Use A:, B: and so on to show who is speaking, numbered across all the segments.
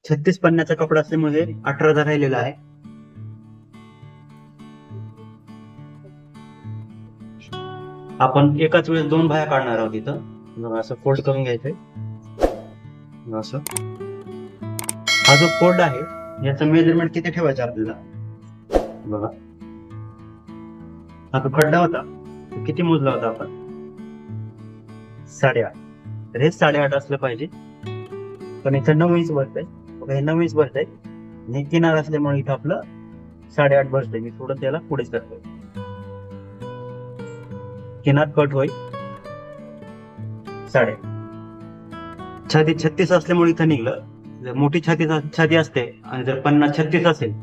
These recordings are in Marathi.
A: 36 पन्न्याचा कपडा असल्यामुळे 18चा राहिलेला आहे. आपण एकाच वेळेस 2 बाह्या काढणार आहोत इथं. असं फोल्ड करून घ्यायचंय. असं हा जो फोल्ड आहे याचं मेजरमेंट किती ठेवायचं आपल्याला बघा. हा जो खड्डा होता तो किती मोजला होता आपण? 8.5. तर हे 8.5 असलं पाहिजे. पण इथं 9 इंच भरतंय. हे 9 इंच भरतंय आणि किनार असल्यामुळे इथं आपलं 8.5 भरतंय. मी थोडं त्याला पुढेच करतोय. किनार कट होईल 8.5. छाती 36 असल्यामुळे इथं निघलं. जर मोठी छाती असते आणि जर 50-36 असेल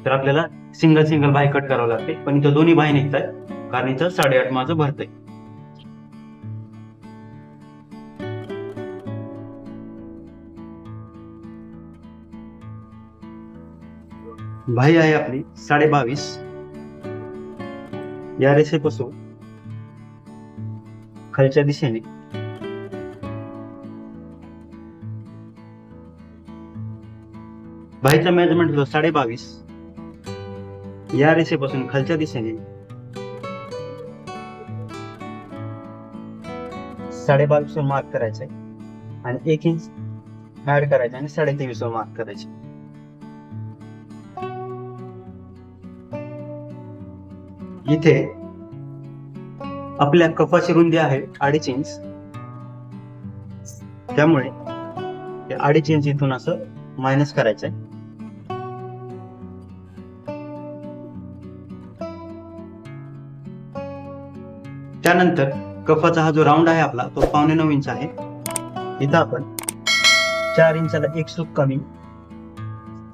A: तर आपल्याला सिंगल बाय कट करावं लागते. पण इथं दोन्ही बाय निघतात कारण इथं 8.5 माझं भरतंय. बाही आहे आपली 22.5. या रेषेपासून खालच्या दिशेने बाहीचा मेजरमेंट होतो 22.5. या रेषेपासून खालच्या दिशेने 22.5 वर मार्क करायचंय आणि 1 इंच ऍड करायचं आणि 23.5 वर मार्क करायचे. इथे आपल्या कपाची रुंदी आहे 2.5 इंच. त्यामुळे 2.5 इंच इथून असं मायनस करायचंय. त्यानंतर कफाचा हा जो राऊंड आहे आपला तो 8.25 इंच आहे. इथं आपण 4 इंचाला 1 सूत कमी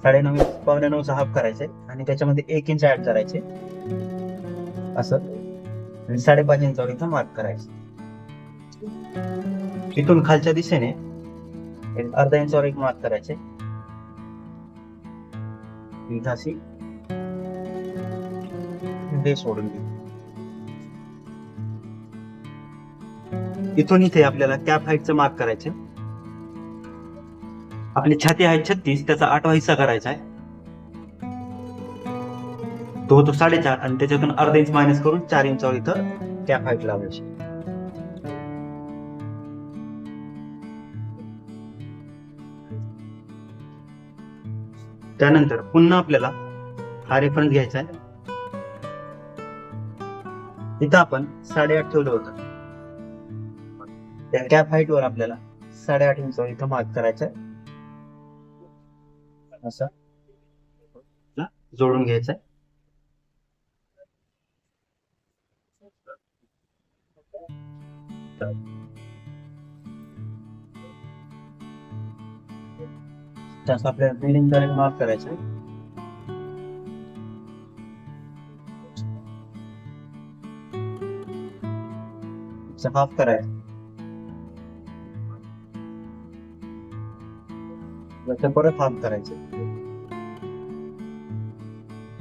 A: 9.5 इंच 8.25चा हाफ करायचंय आणि त्याच्यामध्ये 1 इंच ऍड करायचे असं आणि 5.5 इंचावर इथं मार्क करायचं. इथून खालच्या दिशेने अर्धा इंचावर एक मार्क करायचे. इथं अशी बेस सोडून घेऊ. इथून इथे आपल्याला कॅप हाईटचं मार्क करायचे. आपली छाती आहे 36 त्याचा 8वा हिस्सा करायचा आहे. तो होतो 4.5 आणि त्याच्यातून अर्धा इंच मायनस करून 4 इंचावर इथं कॅप हाईट लावायची. त्यानंतर पुन्हा आपल्याला हा रेफरन्स घ्यायचा आहे. इथं आपण 8.5 ठेवलं होतं. त्या कॅप हाईट वर आपल्याला 8.5 इंचावर इथं मार्क करायचं आहे. असं जोडून घ्यायचं आहे. त्यास आपल्याला बिल्डिंगचा एक मार्क करायचा आहे. हाफ करायचं. याचं परत हाफ करायचे.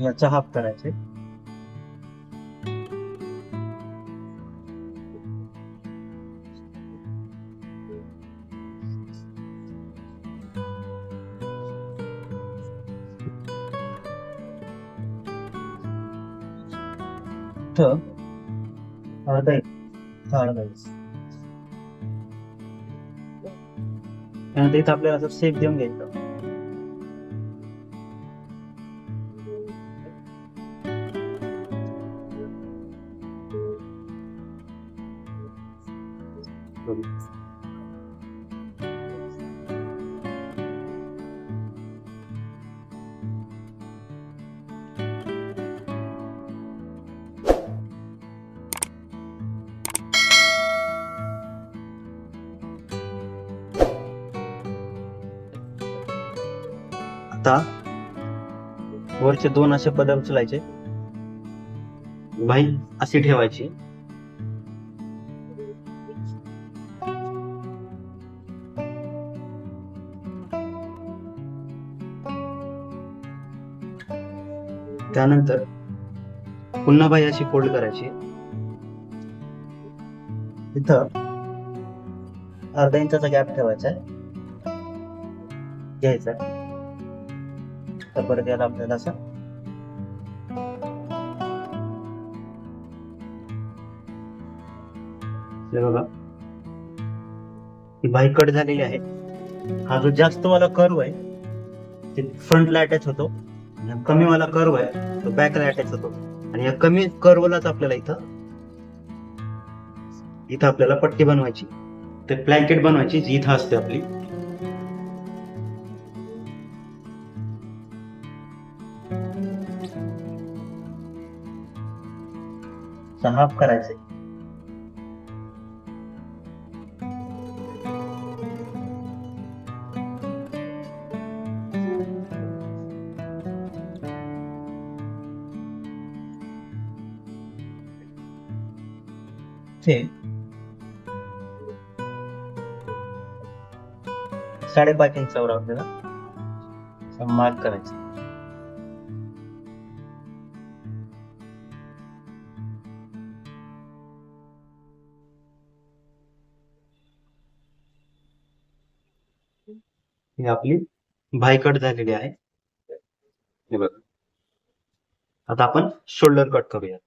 A: याचा हाफ करायचे. अर्धा इंच त्यानंतर इथं आपल्याला असं शेप देऊन घ्यायचं. आता वरचे 2 असे पदर उचलायचे. बाही अशी ठेवायची. त्यानंतर पुन्हा बाही अशी फोल्ड करायची. इथं अर्धा इंचाचा गॅप ठेवायचा आहे. घ्यायचा तर परत याला आपल्याला असं हे बघा, ही बाई कट झालेली आहे. हा जो जास्त वाला कर्व आहे ते फ्रंटला अटॅच होतो, आणि कमी वाला कर्व आहे तो बॅकला अटॅच होतो. आणि या कमी कर्वलाच आपल्याला इथं इथं आपल्याला पट्टी बनवायची, ते ब्लँकेट बनवायची जी इथं असते आपली. हाफ करायचंय. ते 5.5 इंचावर आपल्याला मार्क करायचं. ही आपली बाय कट झालेली आहे. हे बघा, आता आपण शोल्डर कट करूया.